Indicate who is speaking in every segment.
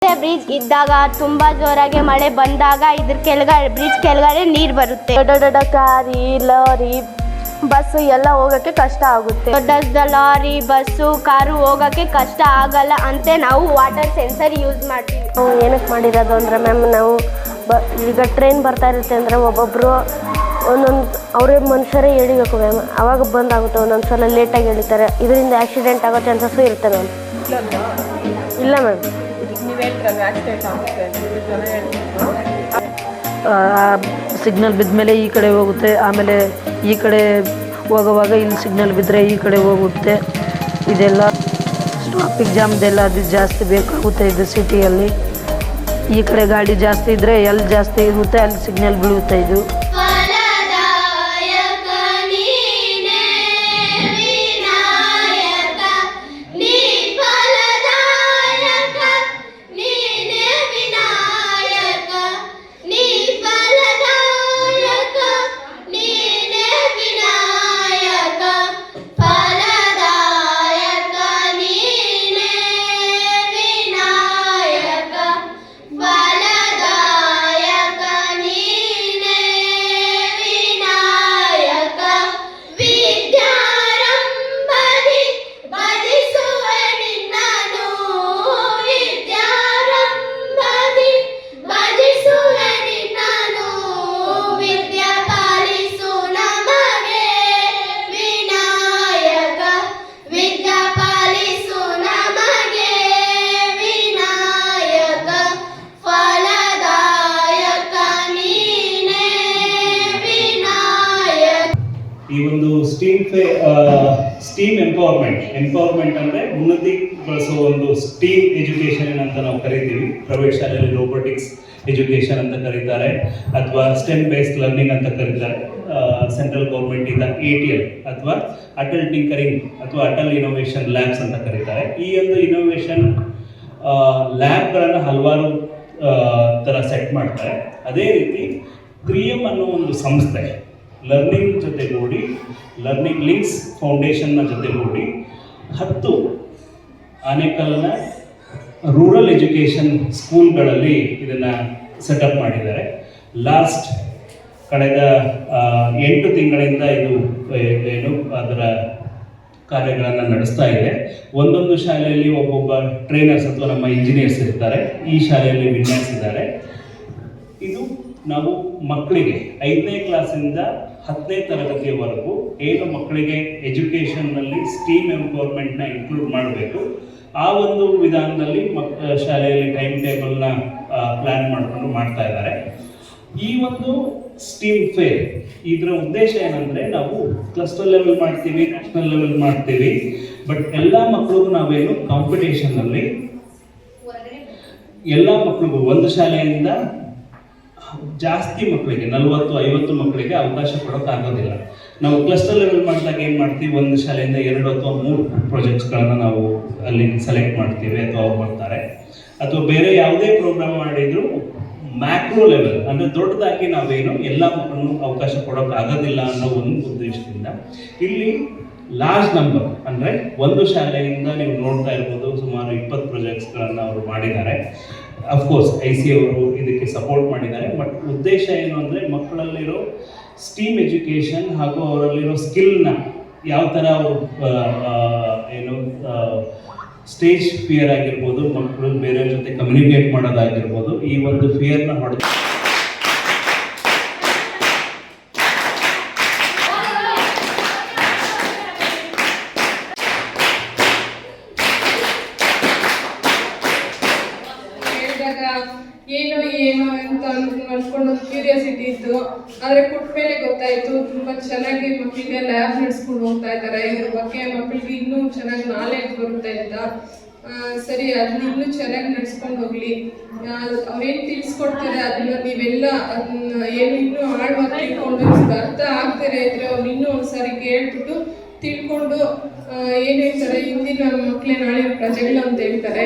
Speaker 1: Bridge ಇದ್ದಾಗ ತುಂಬಾ ಜೋರಾಗಿ ಮಳೆ ಬಂದಾಗ ಇದ್ರ ಕೆಳಗಡೆ ಬ್ರಿಡ್ಜ್ ಕೆಳಗಡೆ ನೀರು ಬರುತ್ತೆ.
Speaker 2: ದೊಡ್ಡ ಗಾಡಿ ಲಾರಿ ಬಸ್ಸು ಎಲ್ಲ ಹೋಗೋಕ್ಕೆ ಕಷ್ಟ ಆಗುತ್ತೆ.
Speaker 1: ದೊಡ್ಡ ಲಾರಿ ಬಸ್ಸು ಕಾರು ಹೋಗೋಕ್ಕೆ ಕಷ್ಟ ಆಗಲ್ಲ ಅಂತ ನಾವು ವಾಟರ್ ಸೆನ್ಸರ್ ಯೂಸ್ ಮಾಡ್ತೀವಿ.
Speaker 2: ನಾವು ಏನಕ್ಕೆ ಮಾಡಿರೋದು ಅಂದರೆ ಮ್ಯಾಮ್, ನಾವು ಈಗ ಟ್ರೈನ್ ಬರ್ತಾ ಇರುತ್ತೆ ಅಂದರೆ ಒಬ್ಬೊಬ್ಬರು ಒಂದೊಂದು ಅವರೇ ಮನುಷ್ಯರೇ ಎಳಿಬೇಕು ಮ್ಯಾಮ್. ಆವಾಗ ಬಂದಾಗುತ್ತೆ. ಒಂದೊಂದು ಸಲ ಲೇಟಾಗಿ ಎಳಿತಾರೆ. ಇದರಿಂದ ಆಕ್ಸಿಡೆಂಟ್ ಆಗೋ ಚಾನ್ಸಸ್ಸು ಇರುತ್ತೆ ಮ್ಯಾಮ್. ಇಲ್ಲ ಮ್ಯಾಮ್.
Speaker 3: ಸಿಗ್ನಲ್ ಬಿದ್ದ ಮೇಲೆ ಈ ಕಡೆ ಹೋಗುತ್ತೆ, ಆಮೇಲೆ ಈ ಕಡೆ ಹೋಗುವಾಗ ಇಲ್ಲಿ ಸಿಗ್ನಲ್ ಬಿದ್ದರೆ ಈ ಕಡೆ ಹೋಗುತ್ತೆ. ಇದೆಲ್ಲ ಟ್ರಾಫಿಕ್ ಜಾಮ್ದೆಲ್ಲ ಅದು ಜಾಸ್ತಿ ಬೇಕಾಗುತ್ತೆ. ಇದು ಸಿಟಿಯಲ್ಲಿ ಈ ಕಡೆ ಗಾಡಿ ಜಾಸ್ತಿ ಇದ್ದರೆ ಎಲ್ಲಿ ಜಾಸ್ತಿ ಇರುತ್ತೆ ಅಲ್ಲಿ ಸಿಗ್ನಲ್ ಬೀಳುತ್ತೆ. ಇದು
Speaker 4: ಈ ಒಂದು ಸ್ಟೀಮ್ ಎಂಪವರ್ಮೆಂಟ್ ಅಂದರೆ ಉನ್ನತಿಗೊಳಿಸುವ ಒಂದು ಸ್ಟೀಮ್ ಎಜುಕೇಷನ್ ಅಂತ ನಾವು ಕರಿತೀವಿ. ಪ್ರೈವೇಟ್ ಶಾಲೆಯಲ್ಲಿ ರೋಬೋಟಿಕ್ಸ್ ಎಜುಕೇಷನ್ ಅಂತ ಕರೀತಾರೆ, ಅಥವಾ ಸ್ಟೆಮ್ ಬೇಸ್ಡ್ ಲರ್ನಿಂಗ್ ಅಂತ ಕರೀತಾರೆ. ಸೆಂಟ್ರಲ್ ಗೌರ್ಮೆಂಟಿಂದ ATL ಅಥವಾ ಅಟಲ್ ಟಿಂಕರಿಂಗ್ ಅಥವಾ ಅಟಲ್ ಇನೋವೇಷನ್ ಲ್ಯಾಬ್ಸ್ ಅಂತ ಕರೀತಾರೆ. ಈ ಒಂದು ಇನೋವೇಷನ್ ಲ್ಯಾಬ್ಗಳನ್ನು ಹಲವಾರು ಥರ ಸೆಟ್ ಮಾಡ್ತಾರೆ. ಅದೇ ರೀತಿ ಕ್ರಿಯಮ್ ಅನ್ನೋ ಒಂದು ಸಂಸ್ಥೆ ಲರ್ನಿಂಗ್ ಜೊತೆಗೂಡಿ, ಲರ್ನಿಂಗ್ ಲಿಂಕ್ಸ್ ಫೌಂಡೇಶನ್ನ ಜೊತೆಗೂಡಿ 10 ಆನೇಕಲ್ನ ರೂರಲ್ ಎಜುಕೇಷನ್ ಸ್ಕೂಲ್ಗಳಲ್ಲಿ ಇದನ್ನು ಸೆಟಪ್ ಮಾಡಿದ್ದಾರೆ. ಲಾಸ್ಟ್ ಕಳೆದ 8 ತಿಂಗಳಿಂದ ಇದು ಏನು ಅದರ ಕಾರ್ಯಗಳನ್ನು ನಡೆಸ್ತಾ ಇದೆ. ಒಂದೊಂದು ಶಾಲೆಯಲ್ಲಿ ಒಬ್ಬೊಬ್ಬ ಟ್ರೈನರ್ಸ್ ಅಥವಾ ನಮ್ಮ ಇಂಜಿನಿಯರ್ಸ್ ಇರ್ತಾರೆ. ಈ ಶಾಲೆಯಲ್ಲಿ ವಿನ್ಯಾಸಿದ್ದಾರೆ. ಇದು ನಾವು ಮಕ್ಕಳಿಗೆ 5ನೇ ಕ್ಲಾಸಿಂದ 10ನೇ ತರಗತಿಯವರೆಗೂ ಏನು ಮಕ್ಕಳಿಗೆ ಎಜುಕೇಷನ್ನಲ್ಲಿ ಸ್ಟೀಮ್ ಎಂಪವರ್ಮೆಂಟ್ನ ಇನ್ಕ್ಲೂಡ್ ಮಾಡಬೇಕು, ಆ ಒಂದು ವಿಧಾನದಲ್ಲಿ ಶಾಲೆಯಲ್ಲಿ ಟೈಮ್ ಟೇಬಲ್ನ ಪ್ಲ್ಯಾನ್ ಮಾಡಿಕೊಂಡು ಮಾಡ್ತಾ ಇದ್ದಾರೆ. ಈ ಒಂದು ಸ್ಟೀಮ್ ಫೇರ್ ಇದರ ಉದ್ದೇಶ ಏನಂದರೆ, ನಾವು ಕ್ಲಸ್ಟರ್ ಲೆವೆಲ್ ಮಾಡ್ತೀವಿ, ನ್ಯಾಷನಲ್ ಲೆವೆಲ್ ಮಾಡ್ತೀವಿ, ಬಟ್ ಎಲ್ಲ ಮಕ್ಕಳಿಗೂ ನಾವೇನು ಕಾಂಪಿಟೇಷನ್ನಲ್ಲಿ ಎಲ್ಲ ಮಕ್ಕಳಿಗೂ ಒಂದು ಶಾಲೆಯಿಂದ ಜಾಸ್ತಿ ಮಕ್ಕಳಿಗೆ 40-50 ಮಕ್ಕಳಿಗೆ ಅವಕಾಶ ಕೊಡೋಕ್ಕಾಗೋದಿಲ್ಲ. ನಾವು ಕ್ಲಸ್ಟರ್ ಲೆವೆಲ್ ಮಾಡಿದಾಗ ಏನು ಮಾಡ್ತೀವಿ, ಒಂದು ಶಾಲೆಯಿಂದ 2 ಅಥವಾ 3 ಪ್ರಾಜೆಕ್ಟ್ಸ್ಗಳನ್ನು ನಾವು ಅಲ್ಲಿ ಸೆಲೆಕ್ಟ್ ಮಾಡ್ತೀವಿ ಅಥವಾ ಅವ್ರು ಬರ್ತಾರೆ. ಅಥವಾ ಬೇರೆ ಯಾವುದೇ ಪ್ರೋಗ್ರಾಮ್ ಮಾಡಿದರೂ ಮ್ಯಾಕ್ರೋ ಲೆವೆಲ್ ಅಂದರೆ ದೊಡ್ಡದಾಗಿ ನಾವೇನು ಎಲ್ಲ ಮಕ್ಕಳನ್ನು ಅವಕಾಶ ಕೊಡೋಕ್ಕಾಗೋದಿಲ್ಲ ಅನ್ನೋ ಒಂದು ಉದ್ದೇಶದಿಂದ ಇಲ್ಲಿ ಲಾರ್ಜ್ ನಂಬರ್ ಅಂದರೆ ಒಂದು ಶಾಲೆಯಿಂದ ನೀವು ನೋಡ್ತಾ ಇರ್ಬೋದು ಸುಮಾರು 20 ಪ್ರಾಜೆಕ್ಟ್ಸ್ಗಳನ್ನು ಅವರು ಮಾಡಿದ್ದಾರೆ. ಅಫ್ಕೋರ್ಸ್ IC ಅವರು ಇದಕ್ಕೆ ಸಪೋರ್ಟ್ ಮಾಡಿದ್ದಾರೆ. ಬಟ್ ಉದ್ದೇಶ ಏನು ಅಂದರೆ, ಮಕ್ಕಳಲ್ಲಿರೋ ಸ್ಟೀಮ್ ಎಜುಕೇಷನ್ ಹಾಗೂ ಅವರಲ್ಲಿರೋ ಸ್ಕಿಲ್ನ ಯಾವ ಥರ ಅವರು ಏನು ಸ್ಟೇಜ್ ಫಿಯರ್ ಆಗಿರ್ಬೋದು, ಮಕ್ಕಳು ಬೇರೆಯವ್ರ ಜೊತೆ ಕಮ್ಯುನಿಕೇಟ್ ಮಾಡೋದಾಗಿರ್ಬೋದು, ಈ ಒಂದು ಫಿಯರ್ನ ಹೊಡೆದು
Speaker 5: ಏನು ಅಂತ ಅನ್ಕೊಂಡು ಕ್ಯೂರಿಯಾಸಿಟಿ ಇತ್ತು. ಆದರೆ ಕೊಟ್ಟ ಮೇಲೆ ಗೊತ್ತಾಯಿತು ತುಂಬ ಚೆನ್ನಾಗಿ ಮಕ್ಕಳಿಗೆ ಲ್ಯಾಬ್ ನಡೆಸ್ಕೊಂಡು ಹೋಗ್ತಾ ಇದ್ದಾರೆ. ಇದ್ರ ಬಗ್ಗೆ ಮಕ್ಕಳಿಗೆ ಇನ್ನೂ ಚೆನ್ನಾಗಿ ನಾಲೆಡ್ಜ್ ಬರುತ್ತೆ ಅಂತ. ಸರಿ, ಅದನ್ನ ಇನ್ನೂ ಚೆನ್ನಾಗಿ ನಡೆಸ್ಕೊಂಡು ಹೋಗಲಿ. ಅವ್ರೇನು ತಿಳಿಸ್ಕೊಡ್ತಾರೆ ಅದನ್ನ ನೀವೆಲ್ಲ ಅದನ್ನ ಏನು ಇನ್ನೂ ಆಳವಾಗಿ ತಿಳ್ಕೊಂಡು ಅರ್ಥ ಆಗ್ತಾರೆ ಇದ್ರೆ ಅವ್ರು ಇನ್ನೂ ಒಂದ್ಸಾರಿ ಕೇಳ್ಬಿಟ್ಟು ತಿಳ್ಕೊಂಡು ಏನು ಹೇಳ್ತಾರೆ, ಹಿಂದಿನ ಮಕ್ಕಳೇ ನಾಳೆ ಪ್ರಜೆಗಳು ಅಂತ ಹೇಳ್ತಾರೆ,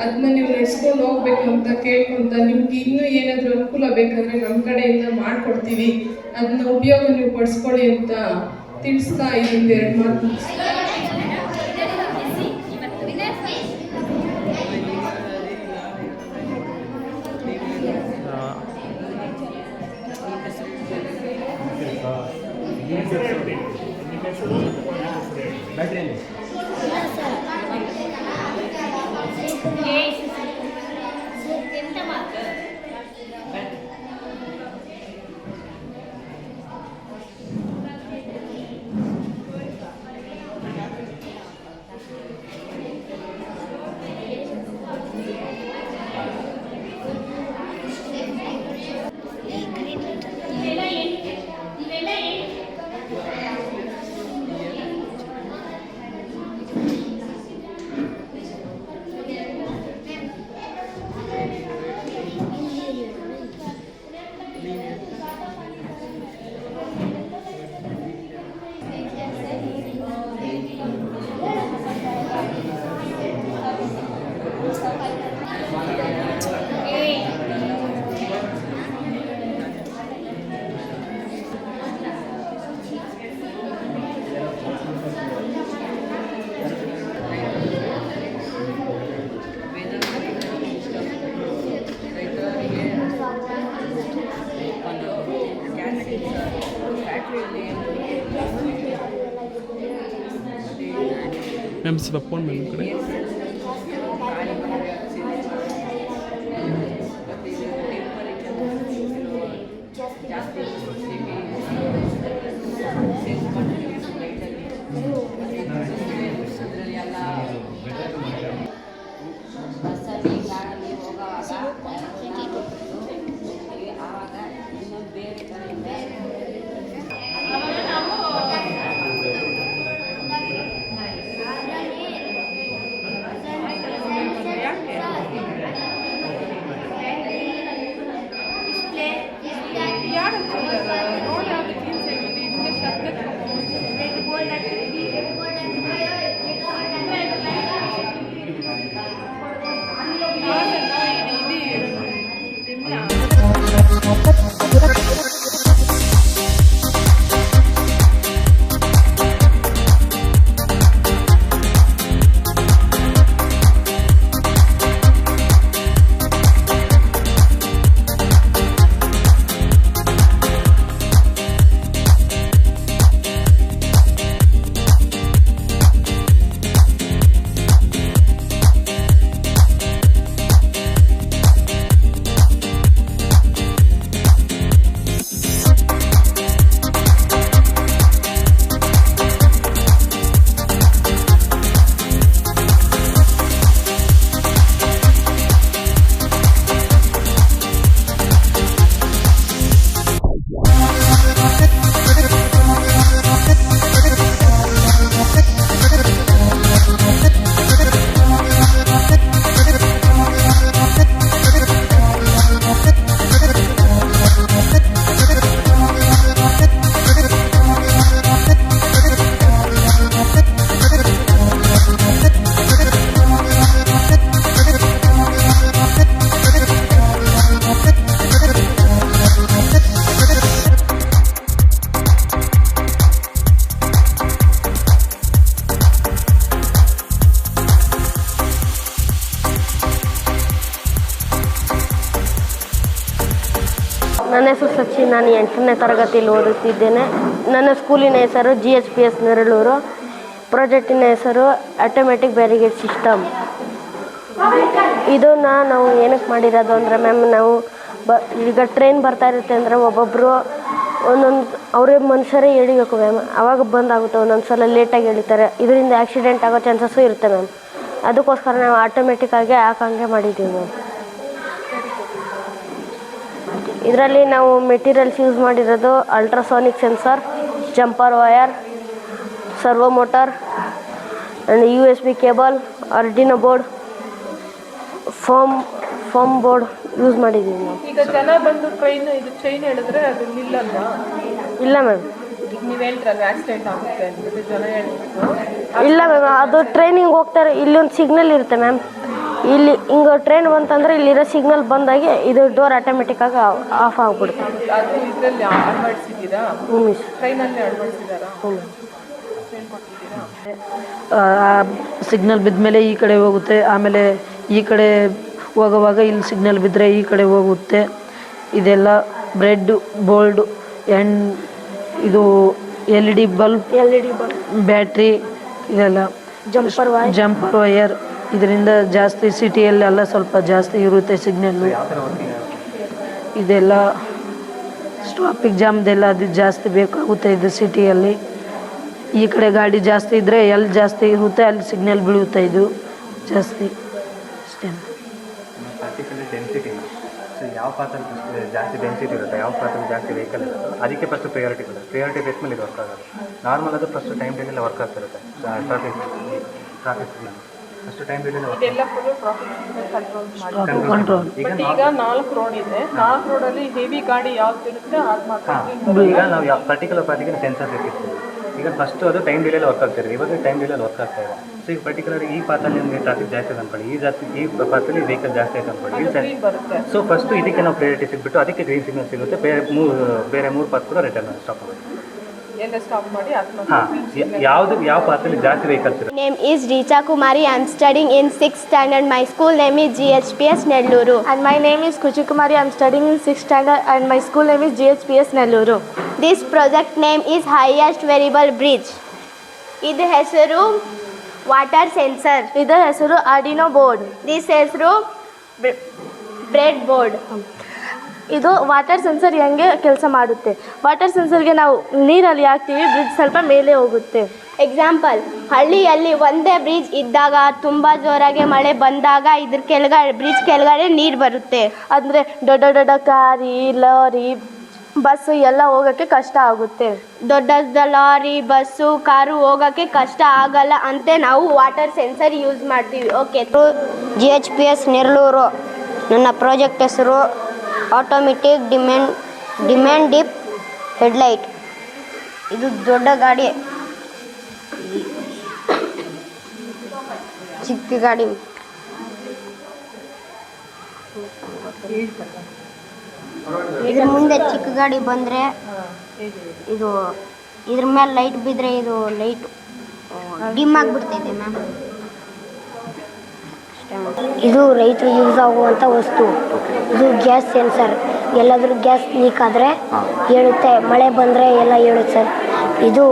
Speaker 5: ಅದನ್ನ ನೀವು ನಡೆಸ್ಕೊಂಡು ಹೋಗ್ಬೇಕು ಅಂತ ಕೇಳ್ಕೊಂತ, ನಿಮ್ಗೆ ಇನ್ನೂ ಏನಾದರೂ ಅನುಕೂಲ ಬೇಕಾದರೆ ನಮ್ಮ ಕಡೆಯಿಂದ ಮಾಡಿಕೊಡ್ತೀವಿ, ಅದನ್ನ ಉಪಯೋಗ ನೀವು ಪಡಿಸ್ಕೊಳ್ಳಿ ಅಂತ ತಿಳಿಸ್ತಾ ಇದೊಂದು 2 ಮಾತು.
Speaker 6: मैम ಸ್ವಲ್ಪ ಫೋನ್ ಮೇಡಮ್ ಕಡೆ
Speaker 2: ನನ್ನ ಹೆಸರು ಸಚಿನ್. ನಾನು 8ನೇ ತರಗತಿಯಲ್ಲಿ ಓದುತ್ತಿದ್ದೇನೆ. ನನ್ನ ಸ್ಕೂಲಿನ ಹೆಸರು GHPS ನೆರಳೂರು. ಪ್ರಾಜೆಕ್ಟಿನ ಹೆಸರು ಆಟೋಮೆಟಿಕ್ ಬ್ಯಾರಿಗೇಡ್ ಸಿಸ್ಟಮ್. ಇದನ್ನು ನಾವು ಏನಕ್ಕೆ ಮಾಡಿರೋದು ಅಂದರೆ ಮ್ಯಾಮ್, ನಾವು ಈಗ ಟ್ರೈನ್ ಬರ್ತಾ ಇರುತ್ತೆ ಅಂದರೆ ಒಬ್ಬೊಬ್ಬರು ಒಂದೊಂದು ಅವರೇ ಮನುಷ್ಯರೇ ಎಳಿಬೇಕು ಮ್ಯಾಮ್. ಆವಾಗ ಬಂದಾಗುತ್ತೆ. ಒಂದೊಂದು ಸಲ ಲೇಟಾಗಿ ಎಳಿತಾರೆ. ಇದರಿಂದ ಆಕ್ಸಿಡೆಂಟ್ ಆಗೋ ಚಾನ್ಸಸ್ಸು ಇರುತ್ತೆ ಮ್ಯಾಮ್. ಅದಕ್ಕೋಸ್ಕರ ನಾವು ಆಟೋಮೆಟಿಕ್ಕಾಗಿ ಹಾಕಂಗೆ ಮಾಡಿದ್ದೀವಿ ಮ್ಯಾಮ್. ಇದರಲ್ಲಿ ನಾವು ಮೆಟೀರಿಯಲ್ಸ್ ಯೂಸ್ ಮಾಡಿರೋದು ultrasonic sensor, jumper wire, servo motor and USB cable, Arduino board, foam board use ಮಾಡಿದ್ದೀವಿ ನಾವು.
Speaker 5: ಈಗ ಜನ ಬಂದು ಟ್ರೈನ್ ಇದು ಚೈನ್ ಹೇಳಿದ್ರೆ ಅದು ನಿಲ್ಲಲ್ವಾ?
Speaker 2: ಇಲ್ಲ ಮ್ಯಾಮ್.
Speaker 5: ನೀವು ಹೇಳ್ರಲ್ಲ ಆಕ್ಸಿಡೆಂಟ್ ಆಗುತ್ತೆ ಅಂತ ಜನ ಹೇಳಿದ್ರು.
Speaker 2: ಇಲ್ಲ ಮ್ಯಾಮ್, ಅದು ಟ್ರೈನಿಂಗ್ ಹೋಗ್ತಾರೆ. ಇಲ್ಲಿ ಒಂದು ಸಿಗ್ನಲ್ ಇರುತ್ತೆ ಮ್ಯಾಮ್. ಇಲ್ಲಿ ಹಿಂಗೆ ಟ್ರೈನ್ ಬಂತಂದರೆ ಇಲ್ಲಿರೋ ಸಿಗ್ನಲ್ ಬಂದಾಗಿ ಇದು ಡೋರ್ ಆಟೋಮೆಟಿಕ್ಕಾಗಿ ಆಫ್ ಆಗಿಬಿಡುತ್ತೆ.
Speaker 5: ಅದು ಇದರಲ್ಲಿ ಅಳವಡಿಸಿದ್ದೀರಾ?
Speaker 2: ಹ್ಞೂ ಮಿಸ್.
Speaker 5: ಟ್ರೈನಲ್ಲಿ ಅಳವಡಿಸಿದಾರಾ?
Speaker 2: ಹ್ಞೂ.
Speaker 3: ಸಿಗ್ನಲ್ ಬಿದ್ದ ಮೇಲೆ ಈ ಕಡೆ ಹೋಗುತ್ತೆ. ಆಮೇಲೆ ಈ ಕಡೆ ಹೋಗುವಾಗ ಇಲ್ಲಿ ಸಿಗ್ನಲ್ ಬಿದ್ದರೆ ಈ ಕಡೆ ಹೋಗುತ್ತೆ. ಇದೆಲ್ಲ ಬ್ರೆಡ್ ಬೋಲ್ಡ್ ಆ್ಯಂಡ್ ಇದು LED bulb,
Speaker 2: LED bulb,
Speaker 3: battery, ಇದೆಲ್ಲ ಜಂಪರ್ ವೈರ್. ಇದರಿಂದ ಜಾಸ್ತಿ ಸಿಟಿಯಲ್ಲೆಲ್ಲ ಸ್ವಲ್ಪ ಜಾಸ್ತಿ ಇರುತ್ತೆ ಸಿಗ್ನಲ್ಲು. ಇದೆಲ್ಲ ಟ್ರಾಫಿಕ್ ಜಾಮ್ದೆಲ್ಲ ಅದು ಜಾಸ್ತಿ ಬೇಕಾಗುತ್ತೆ ಇದು ಸಿಟಿಯಲ್ಲಿ. ಈ ಕಡೆ ಗಾಡಿ ಜಾಸ್ತಿ ಇದ್ದರೆ ಎಲ್ಲಿ ಜಾಸ್ತಿ ಇರುತ್ತೆ ಅಲ್ಲಿ ಸಿಗ್ನಲ್ ಬೀಳುತ್ತೆ ಇದು ಜಾಸ್ತಿ ಅಷ್ಟೇ.
Speaker 6: ಸೊ ಯಾವ ಪಾತ್ರಲ್ಲಿ ಜಾಸ್ತಿ ಡೆನ್ಸಿಟಿ ಇರುತ್ತೆ, ಯಾವ ಪಾತ್ರಲ್ಲಿ ಜಾಸ್ತಿ ವೆಹಿಕಲ್ ಇರುತ್ತೆ, ಅದಕ್ಕೆ ಫಸ್ಟ್ ಪ್ರಯಾರಿಟಿ ಕೊಡುತ್ತೆ. ಪ್ರಯಾರಿಟಿ ಬೇಸ್ ಮೇಲೆ ಇದು ವರ್ಕ್ ಆಗೋದು. ನಾರ್ಮಲ್ ಅದು ಫಸ್ಟ್ ಟೈಮ್ ಡೇಲೆಲ್ಲ ವರ್ಕ್ ಆಗ್ತಿರುತ್ತೆ. ಟ್ರಾಫಿಕ್ ಫಸ್ಟ್ ಟೈಮ್ ಡೇಲೆಲ್ಲ ವರ್ಕ್
Speaker 5: ಇದೆಲ್ಲ ಫುಲ್ಲು ಟ್ರಾಫಿಕ್ ಕಂಟ್ರೋಲ್.
Speaker 6: ಈಗ
Speaker 5: 4 ರೋಡ್ ಇದೆ. 4 ರೋಡಲ್ಲಿ ಹೆವಿ ಗಾಡಿ ಯಾವ್ದು ಇರುತ್ತೆ ಅದು ಮಾತ್ರ.
Speaker 6: ಈಗ ನಾವು ಯಾವ ಪರ್ಟಿಕ್ಯುಲರ್ ಪಾರ್ಟಿಗೆ ಸೆನ್ಸರ್ ಬೇಕಿತ್ತು. ಈಗ ಫಸ್ಟ್ ಅದು ಟೈಮ್ ಡಿಲೇಲಿ ವರ್ಕ್ ಆಗ್ತಿದೆ. ಇವಾಗ ಟೈಮ್ ಡಿಲೇಲಿ ವರ್ಕ್ ಆಗ್ತಾ ಇದೆ. ಸೊ ಈಗ ಪರ್ಟಿಕ್ಯುಲರ್ ಈ ಪಾತಲ್ಲಿ ನಿಮಗೆ ಟ್ರಾಫಿಕ್ ಜಾಸ್ತಿ ಇದೆ ಅಂದ್ಕೊಳ್ಳಿ, ಈ ಪಾತಲ್ಲಿ ವೆಹಿಕಲ್ ಜಾಸ್ತಿ ಆಯ್ತು ಅಂದ್ಕೊಳ್ಳಿ. ಸೊ ಫಸ್ಟು ಇದಕ್ಕೆ ನಾವು ಪ್ರಯಾರಿಟಿ ಸಿಗ್ಬಿಟ್ಟು ಅದಕ್ಕೆ ಗ್ರೀನ್ ಸಿಗ್ನಲ್ ಸಿಗುತ್ತೆ. ಬೇರೆ ಮೂರು ಪಾತ್ ಕೂಡ ರಿಟರ್ನ್ ಸ್ಟಾಪ್ ಆಗುತ್ತೆ. ಹಾಂ, ಯಾವ ಪಾತಲ್ಲಿ ಜಾಸ್ತಿ ವೆಹಿಕಲ್ಸ್ ಇರುತ್ತೆ.
Speaker 1: Name is Richa Kumari. I am studying in 6th standard. My school name is GHPS Nelluru.
Speaker 2: And my name is Kuchi Kumari. I am studying in 6th standard and my school name is GHPS Nelluru.
Speaker 1: This project name is Highest Variable Bridge. ಇದು ಹೆಸರು water sensor.
Speaker 2: ಇದರ ಹೆಸರು Arduino board.
Speaker 1: This ಹೆಸರು bread board.
Speaker 2: ಇದು water sensor ಹೆಂಗೆ ಕೆಲಸ ಮಾಡುತ್ತೆ. Water ಸೆನ್ಸರ್ಗೆ ನಾವು ನೀರಲ್ಲಿ ಹಾಕ್ತೀವಿ, ಬ್ರಿಡ್ಜ್ ಸ್ವಲ್ಪ ಮೇಲೆ ಹೋಗುತ್ತೆ.
Speaker 1: ಎಕ್ಸಾಂಪಲ್, ಹಳ್ಳಿಯಲ್ಲಿ ಒಂದೇ ಬ್ರಿಡ್ಜ್ ಇದ್ದಾಗ ತುಂಬ ಜೋರಾಗಿ ಮಳೆ ಬಂದಾಗ ಇದ್ರ ಬ್ರಿಡ್ಜ್ ಕೆಳಗಡೆ ನೀರು ಬರುತ್ತೆ.
Speaker 2: ಅಂದರೆ ದೊಡ್ಡ ದೊಡ್ಡ ಕಾರಿ, ಲಾರಿ, ಬಸ್ಸು ಎಲ್ಲ ಹೋಗೋಕ್ಕೆ ಕಷ್ಟ ಆಗುತ್ತೆ.
Speaker 1: ದೊಡ್ಡ ಲಾರಿ, ಬಸ್ಸು, ಕಾರು ಹೋಗೋಕ್ಕೆ ಕಷ್ಟ ಆಗಲ್ಲ ಅಂತ ನಾವು ವಾಟರ್ ಸೆನ್ಸರ್ ಯೂಸ್ ಮಾಡ್ತೀವಿ. ಓಕೆ.
Speaker 7: GHPS ನೆರಳೂರು. ನನ್ನ ಪ್ರಾಜೆಕ್ಟ್ ಹೆಸರು ಆಟೋಮೆಟಿಕ್ ಡಿಮ್ಯಾಂಡ್ ಡಿಪ್ ಹೆಡ್ಲೈಟ್. ಇದು ದೊಡ್ಡ ಗಾಡಿ, ಚಿಕ್ಕ ಗಾಡಿ. ಇದ್ರ ಮುಂದೆ ಚಿಕ್ಕ ಗಾಡಿ ಬಂದರೆ ಇದು ಇದ್ರ ಮೇಲೆ ಲೈಟ್ ಬಿದ್ದರೆ ಇದು ಲೈಟ್ ಡಿಮ್ ಆಗಿಬಿಡ್ತೈತೆ ಮ್ಯಾಮ್. ಇದು ರೈತರಿಗೆ ಯೂಸ್ ಆಗುವಂಥ ವಸ್ತು. ಇದು ಗ್ಯಾಸ್ ಸೆನ್ಸರ್. ಎಲ್ಲಾದರೂ ಗ್ಯಾಸ್ ಲೀಕ್ ಆದರೆ ಹೇಳುತ್ತೆ, ಮಳೆ ಬಂದರೆ ಎಲ್ಲ ಹೇಳುತ್ತೆ ಸರ್. ಇದು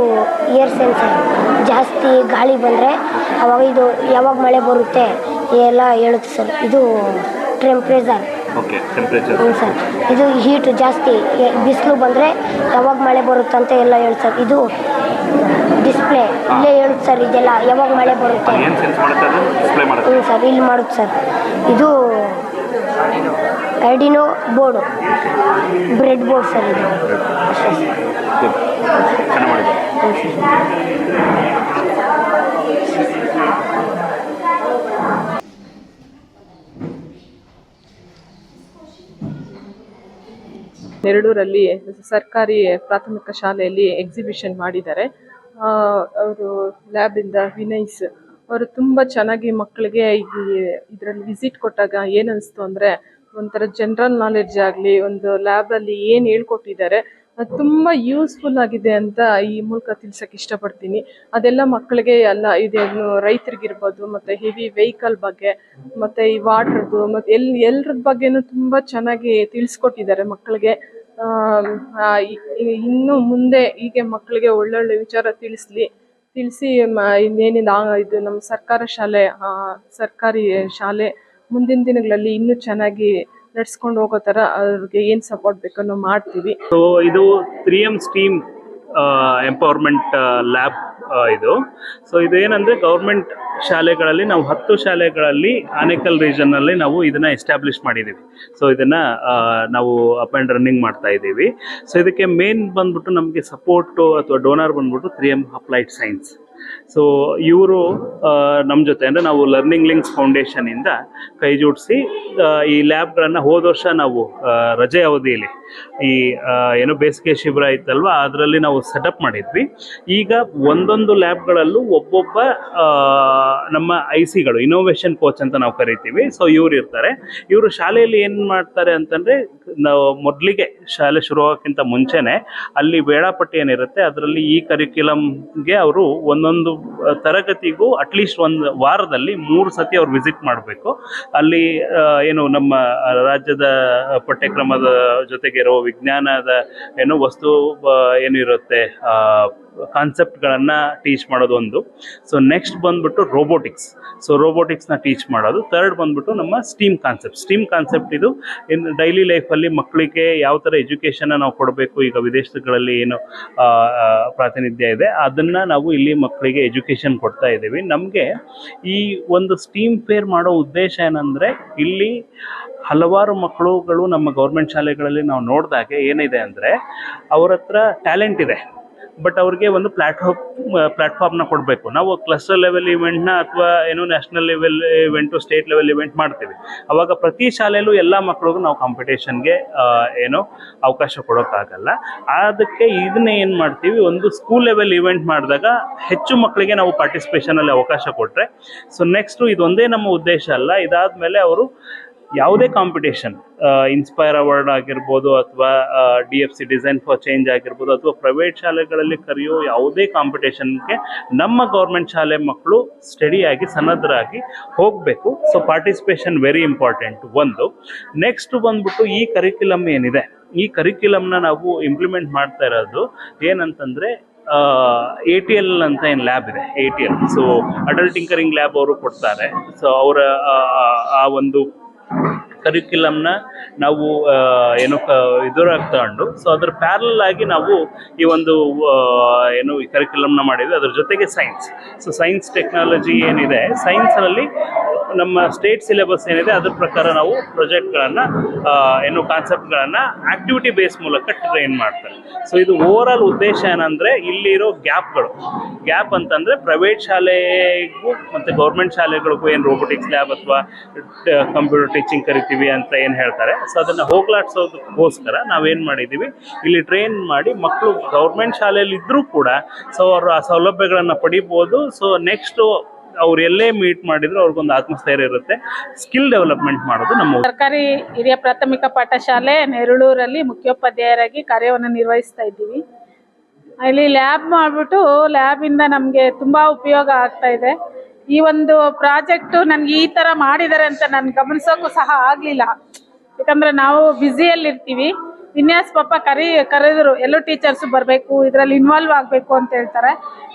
Speaker 7: ಏರ್ ಸೆನ್ಸರ್. ಜಾಸ್ತಿ ಗಾಳಿ ಬಂದರೆ ಅವಾಗ ಇದು ಯಾವಾಗ ಮಳೆ ಬರುತ್ತೆ ಎಲ್ಲ ಹೇಳುತ್ತೆ ಸರ್. ಇದು ಟೆಂಪ್ರೇಚರ್. ಹ್ಞೂ ಸರ್. ಇದು ಹೀಟ್ ಜಾಸ್ತಿ ಬಿಸಿಲು ಬಂದರೆ ಯಾವಾಗ ಮಳೆ ಬರುತ್ತೆ ಅಂತ ಎಲ್ಲ ಹೇಳುತ್ತೆ ಸರ್. ಇದು ಡಿಸ್ಪ್ಲೇ ಇಲ್ಲೇ ಹೇಳುತ್ತೆ ಸರ್, ಇದೆಲ್ಲ ಯಾವಾಗ ಮಳೆ ಬರುತ್ತೆ. ಹ್ಞೂ ಸರ್, ಇಲ್ಲಿ ಮಾಡುತ್ತೆ ಸರ್. ಇದು Arduino board, bread board sir. ಇದು
Speaker 5: ನೆರಳೂರಲ್ಲಿ ಸರ್ಕಾರಿ ಪ್ರಾಥಮಿಕ ಶಾಲೆಯಲ್ಲಿ ಎಕ್ಸಿಬಿಷನ್ ಮಾಡಿದ್ದಾರೆ. ಅವರು ಲ್ಯಾಬಿಂದ ವಿನಯ್ಸ್ ಅವರು ತುಂಬ ಚೆನ್ನಾಗಿ ಮಕ್ಕಳಿಗೆ ಇದರಲ್ಲಿ ವಿಸಿಟ್ ಕೊಟ್ಟಾಗ ಏನು ಅನಿಸ್ತು ಅಂದರೆ, ಒಂಥರ ಜನರಲ್ ನಾಲೆಡ್ಜ್ ಆಗಲಿ, ಒಂದು ಲ್ಯಾಬಲ್ಲಿ ಏನು ಹೇಳ್ಕೊಟ್ಟಿದ್ದಾರೆ ಅದು ತುಂಬ ಯೂಸ್ಫುಲ್ ಆಗಿದೆ ಅಂತ ಈ ಮೂಲಕ ತಿಳ್ಸೋಕ್ಕೆ ಇಷ್ಟಪಡ್ತೀನಿ. ಅದೆಲ್ಲ ಮಕ್ಕಳಿಗೆ ಎಲ್ಲ ಇದೇನು ರೈತರಿಗಿರ್ಬೋದು, ಮತ್ತು ಹೆವಿ ವೆಹಿಕಲ್ ಬಗ್ಗೆ, ಮತ್ತು ಈ ವಾಟ್ರದ್ದು, ಮತ್ತು ಎಲ್ಲರದ ಬಗ್ಗೆನೂ ತುಂಬ ಚೆನ್ನಾಗಿ ತಿಳಿಸ್ಕೊಟ್ಟಿದ್ದಾರೆ ಮಕ್ಕಳಿಗೆ. ಇನ್ನು ಮುಂದೆ ಹೀಗೆ ಮಕ್ಕಳಿಗೆ ಒಳ್ಳೊಳ್ಳೆ ವಿಚಾರ ತಿಳಿಸಿ ಇನ್ನೇನಿದೆ ಇದು ನಮ್ಮ ಸರ್ಕಾರಿ ಶಾಲೆ ಮುಂದಿನ ದಿನಗಳಲ್ಲಿ ಇನ್ನೂ ಚೆನ್ನಾಗಿ ನಡ್ಸ್ಕೊಂಡು ಹೋಗೋ ಥರ ಅವ್ರಿಗೆ ಏನು ಸಪೋರ್ಟ್ ಬೇಕನ್ನೋ ಮಾಡ್ತೀವಿ.
Speaker 4: ಸೊ ಇದು 3M ಸ್ಟೀಮ್ ಎಂಪವರ್ಮೆಂಟ್ ಲ್ಯಾಬ್ ಇದು. ಸೊ ಇದು ಏನಂದರೆ ಗೌರ್ಮೆಂಟ್ ಶಾಲೆಗಳಲ್ಲಿ ನಾವು 10 ಶಾಲೆಗಳಲ್ಲಿ ಆನೇಕಲ್ ರೀಜನ್ನಲ್ಲಿ ನಾವು ಇದನ್ನು ಎಸ್ಟಾಬ್ಲಿಷ್ ಮಾಡಿದ್ದೀವಿ. ಸೊ ಇದನ್ನು ನಾವು ಅಪ್ ಆ್ಯಂಡ್ ರನ್ನಿಂಗ್ ಮಾಡ್ತಾ ಇದ್ದೀವಿ. ಸೊ ಇದಕ್ಕೆ ಮೇನ್ ಬಂದ್ಬಿಟ್ಟು ನಮಗೆ ಸಪೋರ್ಟು ಅಥವಾ ಡೋನರ್ ಬಂದ್ಬಿಟ್ಟು 3M ಅಪ್ಲೈಡ್ ಸೈನ್ಸ್. ಸೊ ಇವರು ನಮ್ಮ ಜೊತೆ ಅಂದರೆ ನಾವು ಲರ್ನಿಂಗ್ ಲಿಂಕ್ಸ್ ಫೌಂಡೇಶನಿಂದ ಕೈ ಜೋಡಿಸಿ ಈ ಲ್ಯಾಬ್ಗಳನ್ನು ಹೋದ ವರ್ಷ ನಾವು ರಜೆ ಅವಧಿಯಲ್ಲಿ ಈ ಏನೋ ಬೇಸಿಗೆ ಶಿಬಿರ ಇತ್ತಲ್ವ ಅದರಲ್ಲಿ ನಾವು ಸೆಟಪ್ ಮಾಡಿದ್ವಿ. ಈಗ ಒಂದೊಂದು ಲ್ಯಾಬ್ಗಳಲ್ಲೂ ಒಬ್ಬೊಬ್ಬ ನಮ್ಮ ICಗಳು ಇನೋವೇಷನ್ ಕೋಚ್ ಅಂತ ನಾವು ಕರಿತೀವಿ. ಸೊ ಇವ್ರು ಇರ್ತಾರೆ. ಇವರು ಶಾಲೆಯಲ್ಲಿ ಏನು ಮಾಡ್ತಾರೆ ಅಂತಂದರೆ, ನಾವು ಮೊದಲಿಗೆ ಶಾಲೆ ಶುರುವಾಗೋಕ್ಕಿಂತ ಮುಂಚೆನೇ ಅಲ್ಲಿ ವೇಳಾಪಟ್ಟಿ ಏನಿರುತ್ತೆ ಅದರಲ್ಲಿ ಈ ಕರಿಕ್ಯುಲಮ್ಗೆ ಅವರು ಒಂದೊಂದು ತರಗತಿಗೂ ಅಟ್ಲೀಸ್ಟ್ ಒಂದು ವಾರದಲ್ಲಿ 3 ಸತಿ ಅವ್ರು ವಿಸಿಟ್ ಮಾಡಬೇಕು. ಅಲ್ಲಿ ಏನು ನಮ್ಮ ರಾಜ್ಯದ ಪಠ್ಯಕ್ರಮದ ಜೊತೆಗೆ ಇರೋ ವಿಜ್ಞಾನದ ಏನೋ ವಸ್ತು ಏನಿರುತ್ತೆ ಕಾನ್ಸೆಪ್ಟ್ಗಳನ್ನು ಟೀಚ್ ಮಾಡೋದು ಒಂದು. ಸೊ ನೆಕ್ಸ್ಟ್ ಬಂದ್ಬಿಟ್ಟು ರೋಬೋಟಿಕ್ಸ್. ಸೊ ರೋಬೋಟಿಕ್ಸ್ನ ಟೀಚ್ ಮಾಡೋದು. ಥರ್ಡ್ ಬಂದ್ಬಿಟ್ಟು ನಮ್ಮ ಸ್ಟೀಮ್ ಕಾನ್ಸೆಪ್ಟ್ ಇದು ಇನ್ನು ಡೈಲಿ ಲೈಫಲ್ಲಿ ಮಕ್ಕಳಿಗೆ ಯಾವ ಥರ ಎಜುಕೇಷನ್ನ ನಾವು ಕೊಡಬೇಕು. ಈಗ ವಿದೇಶಗಳಲ್ಲಿ ಏನು ಪ್ರಾತಿನಿಧ್ಯ ಇದೆ ಅದನ್ನು ನಾವು ಇಲ್ಲಿ ಮಕ್ಕಳಿಗೆ ಎಜುಕೇಷನ್ ಕೊಡ್ತಾ ಇದ್ದೀವಿ. ನಮಗೆ ಈ ಒಂದು ಸ್ಟೀಮ್ ಫೇರ್ ಮಾಡೋ ಉದ್ದೇಶ ಏನಂದರೆ ಇಲ್ಲಿ ಹಲವಾರು ಮಕ್ಕಳುಗಳು ನಮ್ಮ ಗೌರ್ಮೆಂಟ್ ಶಾಲೆಗಳಲ್ಲಿ ನಾವು ನೋಡಿದಾಗೆ ಏನಿದೆ ಅಂದರೆ ಅವ್ರ ಹತ್ರ ಟ್ಯಾಲೆಂಟ್ ಇದೆ, ಬಟ್ ಅವ್ರಿಗೆ ಒಂದು ಪ್ಲ್ಯಾಟ್ಫಾರ್ಮ್ನ ಕೊಡಬೇಕು. ನಾವು ಕ್ಲಸ್ಟರ್ ಲೆವೆಲ್ ಇವೆಂಟ್ನ ಅಥವಾ ಏನು national level event, state level event ಮಾಡ್ತೀವಿ. ಆವಾಗ ಪ್ರತಿ ಶಾಲೆಯಲ್ಲೂ ಎಲ್ಲ ಮಕ್ಕಳಿಗೂ ನಾವು ಕಾಂಪಿಟೇಷನ್ಗೆ ಏನು ಅವಕಾಶ ಕೊಡೋಕ್ಕಾಗಲ್ಲ. ಅದಕ್ಕೆ ಇದನ್ನೇ ಏನು ಮಾಡ್ತೀವಿ, ಒಂದು ಸ್ಕೂಲ್ ಲೆವೆಲ್ ಇವೆಂಟ್ ಮಾಡಿದಾಗ ಹೆಚ್ಚು ಮಕ್ಕಳಿಗೆ ನಾವು ಪಾರ್ಟಿಸಿಪೇಷನಲ್ಲಿ ಅವಕಾಶ ಕೊಟ್ಟರೆ. ಸೊ ನೆಕ್ಸ್ಟು ಇದೊಂದೇ ನಮ್ಮ ಉದ್ದೇಶ ಅಲ್ಲ, ಇದಾದಮೇಲೆ ಅವರು ಯಾವುದೇ ಕಾಂಪಿಟೇಷನ್, ಇನ್ಸ್ಪೈರ್ ಅವಾರ್ಡ್ ಆಗಿರ್ಬೋದು ಅಥವಾ DFC ಡಿಸೈನ್ ಫಾರ್ ಚೇಂಜ್ ಆಗಿರ್ಬೋದು ಅಥವಾ ಪ್ರೈವೇಟ್ ಶಾಲೆಗಳಲ್ಲಿ ಕರೆಯೋ ಯಾವುದೇ ಕಾಂಪಿಟೇಷನ್ಗೆ ನಮ್ಮ ಗೌರ್ಮೆಂಟ್ ಶಾಲೆ ಮಕ್ಕಳು ಸ್ಟಡಿಯಾಗಿ ಸನ್ನದ್ಧರಾಗಿ ಹೋಗಬೇಕು. ಸೊ ಪಾರ್ಟಿಸಿಪೇಷನ್ ವೆರಿ ಇಂಪಾರ್ಟೆಂಟ್ ಒಂದು. ನೆಕ್ಸ್ಟ್ ಬಂದ್ಬಿಟ್ಟು ಈ ಕರಿಕ್ಯುಲಮ್ ಏನಿದೆ, ಈ ಕರಿಕ್ಯುಲಮ್ನ ನಾವು ಇಂಪ್ಲಿಮೆಂಟ್ ಮಾಡ್ತಾ ಇರೋದು ಏನಂತಂದರೆ ATL ಅಂತ ಏನು ಲ್ಯಾಬ್ ಇದೆ, ATL. So adult tinkering lab ಅವರು ಕೊಡ್ತಾರೆ. ಸೊ ಅವರ ಆ ಒಂದು ಕರಿಕ್ಯುಲಮ್ನ ನಾವು ಏನು ಇದರಾಗಿ ತಗೊಂಡು, ಸೊ ಅದ್ರ ಪ್ಯಾರಲ್ ಆಗಿ ನಾವು ಈ ಒಂದು ಏನು ಈ ಕರಿಕ್ಯುಲಮ್ನ ಮಾಡಿದ್ವಿ. ಅದ್ರ ಜೊತೆಗೆ ಸೈನ್ಸ್. ಸೊ ಸೈನ್ಸ್ ಟೆಕ್ನಾಲಜಿ ಏನಿದೆ, ಸೈನ್ಸಲ್ಲಿ ನಮ್ಮ ಸ್ಟೇಟ್ ಸಿಲೆಬಸ್ ಏನಿದೆ ಅದ್ರ ಪ್ರಕಾರ ನಾವು ಪ್ರಾಜೆಕ್ಟ್ಗಳನ್ನು ಏನು ಕಾನ್ಸೆಪ್ಟ್ಗಳನ್ನು ಆ್ಯಕ್ಟಿವಿಟಿ ಬೇಸ್ ಮೂಲಕ ಟ್ರೈನ್ ಮಾಡ್ತಾರೆ. ಸೊ ಇದು ಓವರ್ ಆಲ್ ಉದ್ದೇಶ ಏನಂದರೆ ಇಲ್ಲಿರೋ ಗ್ಯಾಪ್ ಅಂತಂದರೆ ಪ್ರೈವೇಟ್ ಶಾಲೆಗೂ ಮತ್ತು ಗೌರ್ಮೆಂಟ್ ಶಾಲೆಗಳಿಗೂ ಏನು ರೋಬೋಟಿಕ್ಸ್ ಲ್ಯಾಬ್ ಅಥವಾ ಕಂಪ್ಯೂಟರ್ ಟೀಚಿಂಗ್ ಕರಿತೀವಿ ಅಂತ ಏನು ಹೇಳ್ತಾರೆ, ಸೊ ಅದನ್ನು ಹೋಗ್ಲಾಡ್ಸೋದಕ್ಕೋಸ್ಕರ ನಾವೇನು ಮಾಡಿದ್ದೀವಿ, ಇಲ್ಲಿ ಟ್ರೈನ್ ಮಾಡಿ ಮಕ್ಕಳು ಗೌರ್ಮೆಂಟ್ ಶಾಲೆಯಲ್ಲಿ ಇದ್ದರೂ ಕೂಡ ಸೊ ಅವರು ಆ ಸೌಲಭ್ಯಗಳನ್ನು ಪಡಿಬೋದು. ಸೊ ನೆಕ್ಸ್ಟು ಅವ್ರು ಎಲ್ಲೇ ಮೀಟ್ ಮಾಡಿದ್ರು ಅವ್ರಿಗೊಂದು ಆತ್ಮಸ್ಥೈರ್ಯ ಇರುತ್ತೆ. ಸ್ಕಿಲ್ ಡೆವಲಪ್ಮೆಂಟ್ ಮಾಡೋದು ನಮ್ಮ
Speaker 8: ಸರ್ಕಾರಿ ಹಿರಿಯ ಪ್ರಾಥಮಿಕ ಪಾಠಶಾಲೆ ನೆರಳೂರಲ್ಲಿ ಮುಖ್ಯೋಪಾಧ್ಯಾಯರಾಗಿ ಕಾರ್ಯವನ್ನು ನಿರ್ವಹಿಸ್ತಾ ಇದ್ದೀವಿ. ಇಲ್ಲಿ ಲ್ಯಾಬ್ ಮಾಡಿಬಿಟ್ಟು ಲ್ಯಾಬಿಂದ ನಮಗೆ ತುಂಬ ಉಪಯೋಗ ಆಗ್ತಾ ಇದೆ. ಈ ಒಂದು ಪ್ರಾಜೆಕ್ಟು ನನಗೆ ಈ ಥರ ಮಾಡಿದ್ದಾರೆ ಅಂತ ನಾನು ಗಮನಿಸೋಕ್ಕೂ ಸಹ ಆಗಲಿಲ್ಲ. ಯಾಕಂದರೆ ನಾವು ಬ್ಯುಸಿಯಲ್ಲಿರ್ತೀವಿ. ವಿನ್ಯಾಸ್ ಪಾಪ ಕರೆದ್ರು ಎಲ್ಲೂ ಟೀಚರ್ಸು ಬರಬೇಕು, ಇದರಲ್ಲಿ ಇನ್ವಾಲ್ವ್ ಆಗಬೇಕು ಅಂತ ಹೇಳ್ತಾರೆ.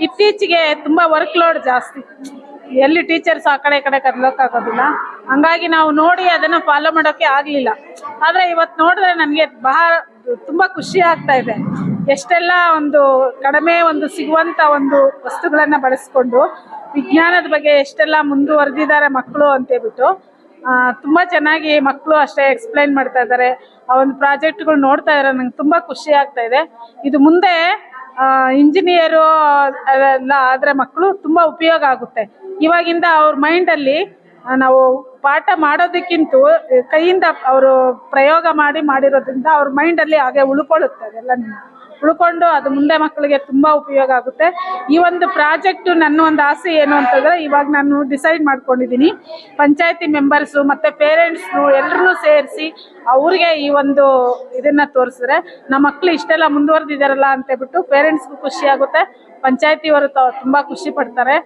Speaker 8: ಇತ್ತೀಚೆಗೆ ತುಂಬ ವರ್ಕ್ ಲೋಡ್ ಜಾಸ್ತಿ, ಎಲ್ಲಿ ಟೀಚರ್ಸ್ ಆ ಕಡೆ ಈ ಕಡೆ ಕರ್ಲೋಕ್ಕಾಗೋದಿಲ್ಲ. ಹಂಗಾಗಿ ನಾವು ನೋಡಿ ಅದನ್ನು ಫಾಲೋ ಮಾಡೋಕ್ಕೆ ಆಗಲಿಲ್ಲ. ಆದರೆ ಇವತ್ತು ನೋಡಿದ್ರೆ ನನಗೆ ತುಂಬ ಖುಷಿ ಆಗ್ತಾ ಇದೆ. ಎಷ್ಟೆಲ್ಲ ಒಂದು ಕಡಿಮೆ ಒಂದು ಸಿಗುವಂಥ ಒಂದು ವಸ್ತುಗಳನ್ನು ಬಳಸ್ಕೊಂಡು ವಿಜ್ಞಾನದ ಬಗ್ಗೆ ಎಷ್ಟೆಲ್ಲ ಮುಂದುವರೆದಿದ್ದಾರೆ ಮಕ್ಕಳು ಅಂತೇಳ್ಬಿಟ್ಟು ತುಂಬ ಚೆನ್ನಾಗಿ ಮಕ್ಕಳು ಅಷ್ಟೇ ಎಕ್ಸ್ಪ್ಲೈನ್ ಮಾಡ್ತಾ ಇದ್ದಾರೆ. ಆ ಒಂದು ಪ್ರಾಜೆಕ್ಟ್ಗಳು ನೋಡ್ತಾ ಇದ್ದಾರೆ, ನಂಗೆ ತುಂಬ ಖುಷಿ ಆಗ್ತಾ ಇದೆ. ಇದು ಮುಂದೆ ಇಂಜಿನಿಯರು ಎಲ್ಲ ಆದರೆ ಮಕ್ಕಳು ತುಂಬ ಉಪಯೋಗ ಆಗುತ್ತೆ. ಇವಾಗಿಂದ ಅವ್ರ ಮೈಂಡಲ್ಲಿ ನಾವು ಪಾಠ ಮಾಡೋದಕ್ಕಿಂತ ಕೈಯಿಂದ ಅವರು ಪ್ರಯೋಗ ಮಾಡಿರೋದ್ರಿಂದ ಅವ್ರ ಮೈಂಡಲ್ಲಿ ಹಾಗೆ ಉಳ್ಕೊಳ್ಳುತ್ತೆ. ಅದೆಲ್ಲ ಉಳ್ಕೊಂಡು ಅದು ಮುಂದೆ ಮಕ್ಕಳಿಗೆ ತುಂಬ ಉಪಯೋಗ ಆಗುತ್ತೆ. ಈ ಒಂದು ಪ್ರಾಜೆಕ್ಟು ನನ್ನ ಒಂದು ಆಸೆ ಏನು ಅಂತಂದರೆ, ಇವಾಗ ನಾನು ಡಿಸೈಡ್ ಮಾಡ್ಕೊಂಡಿದ್ದೀನಿ, ಪಂಚಾಯತಿ ಮೆಂಬರ್ಸು ಮತ್ತು ಪೇರೆಂಟ್ಸ್ನು ಎಲ್ಲರೂ ಸೇರಿಸಿ ಅವ್ರಿಗೆ ಈ ಒಂದು ಇದನ್ನು ತೋರಿಸಿದ್ರೆ ನಮ್ಮ ಮಕ್ಕಳು ಇಷ್ಟೆಲ್ಲ ಮುಂದುವರೆದಿದ್ದಾರಲ್ಲ ಅಂತೇಳ್ಬಿಟ್ಟು ಪೇರೆಂಟ್ಸ್ಗೂ ಖುಷಿ ಆಗುತ್ತೆ, ಪಂಚಾಯತಿಯವರು ತುಂಬ ಖುಷಿ ಪಡ್ತಾರೆ.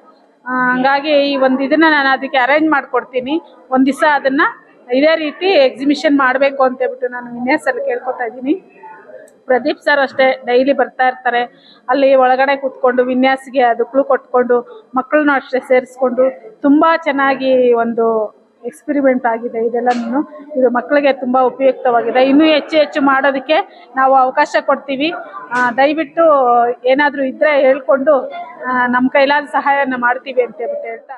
Speaker 8: ಹಂಗಾಗಿ ಈ ಒಂದು ಇದನ್ನು ನಾನು ಅದಕ್ಕೆ ಅರೇಂಜ್ ಮಾಡಿಕೊಡ್ತೀನಿ. ಒಂದು ದಿವಸ ಅದನ್ನು ಇದೇ ರೀತಿ ಎಕ್ಸಿಬಿಷನ್ ಮಾಡಬೇಕು ಅಂತೇಳ್ಬಿಟ್ಟು ನಾನು ವಿನ್ಯಾಸಲ್ಲಿ ಕೇಳ್ಕೊತಾ ಇದ್ದೀನಿ. ಪ್ರದೀಪ್ ಸರ್ ಅಷ್ಟೇ ಡೈಲಿ ಬರ್ತಾ ಇರ್ತಾರೆ. ಅಲ್ಲಿ ಒಳಗಡೆ ಕೂತ್ಕೊಂಡು ವಿನ್ಯಾಸಿಗೆ ಅದಕ್ಕೂ ಕೊಟ್ಕೊಂಡು ಮಕ್ಕಳನ್ನೂ ಅಷ್ಟೇ ಸೇರಿಸ್ಕೊಂಡು ತುಂಬ ಚೆನ್ನಾಗಿ ಒಂದು ಎಕ್ಸ್ಪಿರಿಮೆಂಟ್ ಆಗಿದೆ. ಇದೆಲ್ಲನೂ ಇದು ಮಕ್ಕಳಿಗೆ ತುಂಬ ಉಪಯುಕ್ತವಾಗಿದೆ. ಇನ್ನೂ ಹೆಚ್ಚು ಮಾಡೋದಕ್ಕೆ ನಾವು ಅವಕಾಶ ಕೊಡ್ತೀವಿ. ದಯವಿಟ್ಟು ಏನಾದರೂ ಇದ್ದರೆ ಹೇಳ್ಕೊಂಡು ನಮ್ಮ ಕೈಲಾದ ಸಹಾಯನ ಮಾಡ್ತೀವಿ ಅಂತೇಳ್ಬಿಟ್ಟು ಹೇಳ್ತಾ